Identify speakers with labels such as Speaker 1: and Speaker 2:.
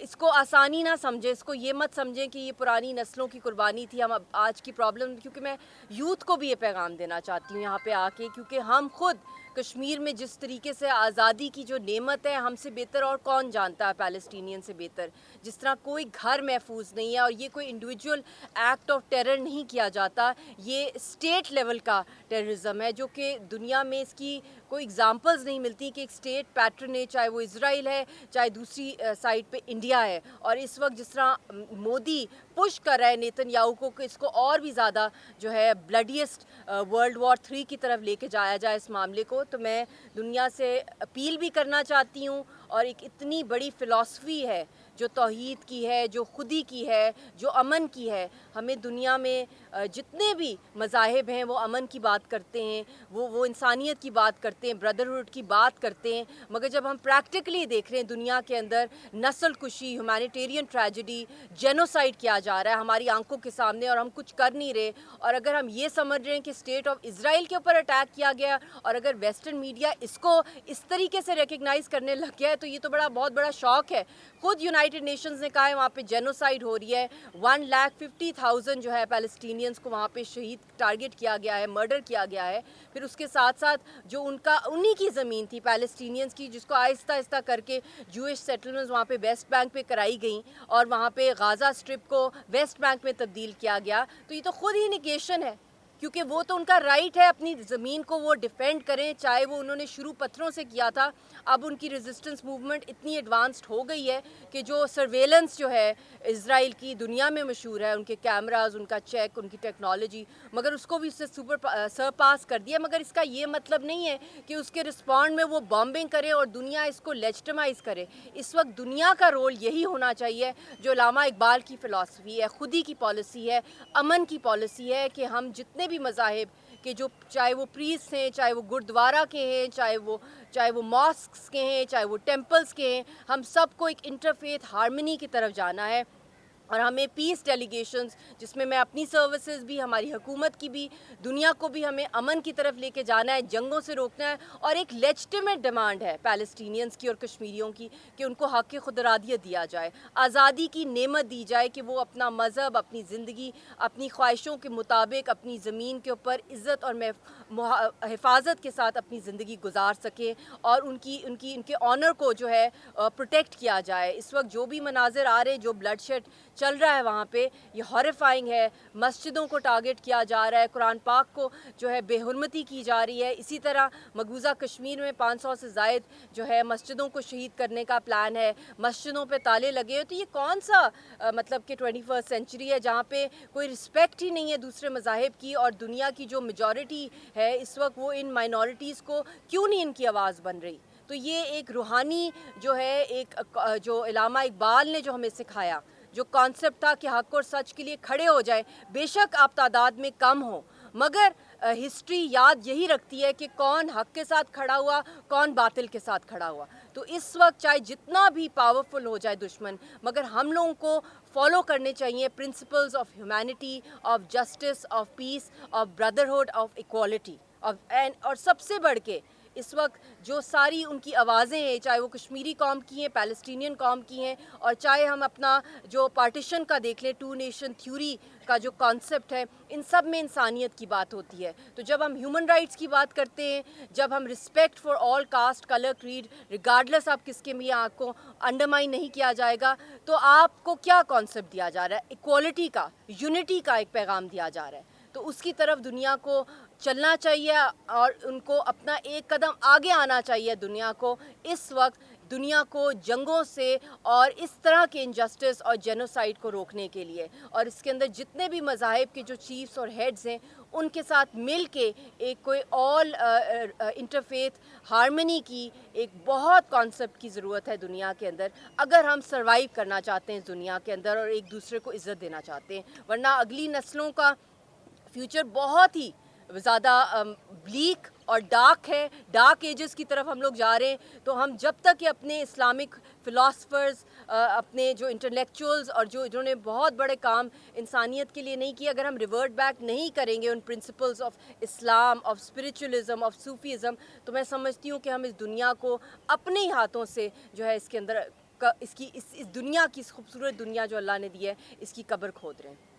Speaker 1: اس کو آسانی نہ سمجھیں، اس کو یہ مت سمجھیں کہ یہ پرانی نسلوں کی قربانی تھی، ہم اب آج کی پرابلم، کیونکہ میں یوتھ کو بھی یہ پیغام دینا چاہتی ہوں یہاں پہ آ کے، کیونکہ ہم خود کشمیر میں جس طریقے سے آزادی کی جو نعمت ہے، ہم سے بہتر اور کون جانتا ہے پیلسٹینین سے بہتر، جس طرح کوئی گھر محفوظ نہیں ہے اور یہ کوئی انڈیویجول ایکٹ آف ٹیرر نہیں کیا جاتا، یہ اسٹیٹ لیول کا ٹیررزم ہے جو کہ دنیا میں اس کی کوئی اگزامپلز نہیں ملتی کہ ایک اسٹیٹ پیٹرن ہے، چاہے وہ اسرائیل ہے، چاہے دوسری سائڈ پہ انڈیا ہے، اور اس وقت جس طرح مودی پش کر رہا ہے نیتن یاہو کو کہ اس کو اور بھی زیادہ جو ہے بلڈیسٹ ورلڈ وار 3 کی طرف لے کے جایا جائے اس معاملے کو، تو میں دنیا سے اپیل بھی کرنا چاہتی ہوں، اور ایک اتنی بڑی فلسفی ہے جو توحید کی ہے، جو خودی کی ہے، جو امن کی ہے، ہمیں دنیا میں جتنے بھی مذاہب ہیں وہ امن کی بات کرتے ہیں، وہ انسانیت کی بات کرتے ہیں، بردرہڈ کی بات کرتے ہیں، مگر جب ہم پریکٹیکلی دیکھ رہے ہیں دنیا کے اندر نسل کشی، ہیومینیٹیرین ٹریجڈی، جینوسائڈ کیا جا رہا ہے ہماری آنکھوں کے سامنے اور ہم کچھ کر نہیں رہے، اور اگر ہم یہ سمجھ رہے ہیں کہ اسٹیٹ آف اسرائیل کے اوپر اٹیک کیا گیا اور اگر ویسٹرن میڈیا اس کو اس طریقے سے ریکگنائز کرنے لگ گیا ہے تو یہ تو بہت بڑا شوق ہے۔ خود یونائٹڈ نیشنز نے کہا ہے وہاں پہ جینوسائڈ ہو رہی ہے، 1,50,000 جو ہے پیلسٹینینز کو وہاں پہ شہید ٹارگٹ کیا گیا ہے، مرڈر کیا گیا ہے، پھر اس کے ساتھ ساتھ جو انہی کی زمین تھی پیلسٹینینز کی، جس کو آہستہ آہستہ کر کے جوئش سیٹلمنٹس وہاں پہ ویسٹ بینک پہ کرائی گئیں اور وہاں پہ غازہ اسٹرپ کو ویسٹ بینک میں تبدیل کیا گیا، تو یہ تو خود ہی نیگیشن ہے، کیونکہ وہ تو ان کا رائٹ ہے اپنی زمین کو وہ ڈیفینڈ کریں، چاہے وہ انہوں نے شروع پتھروں سے کیا تھا، اب ان کی ریزسٹنس موومنٹ اتنی ایڈوانسڈ ہو گئی ہے کہ جو سرویلنس جو ہے اسرائیل کی دنیا میں مشہور ہے، ان کے کیمراز، ان کا چیک، ان کی ٹیکنالوجی، مگر اس کو بھی اس سے سرپاس کر دیا، مگر اس کا یہ مطلب نہیں ہے کہ اس کے رسپونڈ میں وہ بامبنگ کرے اور دنیا اس کو لیجٹمائز کرے۔ اس وقت دنیا کا رول یہی ہونا چاہیے جو علامہ اقبال کی فلسفی ہے، خودی کی پالیسی ہے، امن کی پالیسی ہے، کہ ہم جتنے بھی مذاہب کہ جو چاہے وہ پریسٹ ہیں، چاہے وہ گردوارہ کے ہیں، چاہے وہ ماسکس کے ہیں، چاہے وہ ٹیمپلز کے ہیں، ہم سب کو ایک انٹرفیتھ ہارمنی کی طرف جانا ہے، اور ہمیں پیس ڈیلیگیشنز، جس میں اپنی سروسز بھی، ہماری حکومت کی بھی، دنیا کو بھی ہمیں امن کی طرف لے کے جانا ہے، جنگوں سے روکنا ہے، اور ایک لیجٹیمیٹ ڈیمانڈ ہے پیلسٹینینز کی اور کشمیریوں کی کہ ان کو حق خود ارادیت دیا جائے، آزادی کی نعمت دی جائے کہ وہ اپنا مذہب، اپنی زندگی، اپنی خواہشوں کے مطابق اپنی زمین کے اوپر عزت اور حفاظت کے ساتھ اپنی زندگی گزار سکیں، اور ان کے آنر کو جو ہے پروٹیکٹ کیا جائے۔ اس وقت جو بھی مناظر آ رہے، جو بلڈ شیڈ چل رہا ہے وہاں پہ، یہ ہاریفائنگ ہے، مسجدوں کو ٹارگٹ کیا جا رہا ہے، قرآن پاک کو جو ہے بے حرمتی کی جا رہی ہے، اسی طرح مقبوضہ کشمیر میں 500 سے زائد جو ہے مسجدوں کو شہید کرنے کا پلان ہے، مسجدوں پہ تالے لگے ہوئے، تو یہ کون سا مطلب کہ 21 سینچری ہے جہاں پہ کوئی رسپیکٹ ہی نہیں ہے دوسرے مذاہب کی، اور دنیا کی جو میجورٹی ہے اس وقت وہ ان مائنورٹیز کو کیوں نہیں ان کی آواز بن رہی؟ تو یہ ایک روحانی جو ہے، ایک جو علامہ اقبال نے جو ہمیں سکھایا، جو کانسیپٹ تھا کہ حق اور سچ کے لیے کھڑے ہو جائیں، بے شک آپ تعداد میں کم ہو، مگر ہسٹری یاد یہی رکھتی ہے کہ کون حق کے ساتھ کھڑا ہوا، کون باطل کے ساتھ کھڑا ہوا۔ تو اس وقت چاہے جتنا بھی پاورفل ہو جائے دشمن، مگر ہم لوگوں کو فالو کرنے چاہیے principles of humanity, of justice, of peace, of brotherhood, of equality, اور سب سے بڑھ کے اس وقت جو ساری ان کی آوازیں ہیں، چاہے وہ کشمیری قوم کی ہیں، پیلسٹینین قوم کی ہیں، اور چاہے ہم اپنا جو پارٹیشن کا دیکھ لیں، 2 نیشن تھیوری کا جو کانسیپٹ ہے، ان سب میں انسانیت کی بات ہوتی ہے۔ تو جب ہم ہیومن رائٹس کی بات کرتے ہیں، جب ہم respect for all caste, colour, creed, regardless آپ کس کے بھی آپ کو انڈرمائن نہیں کیا جائے گا، تو آپ کو کیا کانسیپٹ دیا جا رہا ہے؟ ایکوالٹی کا، یونٹی کا ایک پیغام دیا جا رہا ہے۔ تو اس کی طرف دنیا کو چلنا چاہیے، اور ان کو اپنا ایک قدم آگے آنا چاہیے دنیا کو، اس وقت دنیا کو جنگوں سے اور اس طرح کے انجسٹس اور جینوسائڈ کو روکنے کے لیے، اور اس کے اندر جتنے بھی مذاہب کے جو چیفز اور ہیڈز ہیں ان کے ساتھ مل کے ایک کوئی آل انٹرفیتھ ہارمنی کی ایک بہت کانسیپٹ کی ضرورت ہے دنیا کے اندر، اگر ہم سروائیو کرنا چاہتے ہیں اس دنیا کے اندر اور ایک دوسرے کو عزت دینا چاہتے ہیں، ورنہ اگلی نسلوں کا فیوچر بہت ہی زیادہ بلیک اور ڈارک ہے، ڈارک ایجز کی طرف ہم لوگ جا رہے ہیں۔ تو ہم جب تک کہ اپنے اسلامک فلاسفرز، اپنے جو انٹلیکچوئلز اور جنہوں نے بہت بڑے کام انسانیت کے لیے نہیں کیے، اگر ہم ریورٹ بیک نہیں کریں گے ان principles of Islam, of spiritualism, of Sufism, تو میں سمجھتی ہوں کہ ہم اس دنیا کو اپنے ہی ہاتھوں سے جو ہے اس کے اندر اس دنیا کی، اس خوبصورت دنیا جو اللہ نے دی ہے، اس کی قبر کھود رہے ہیں.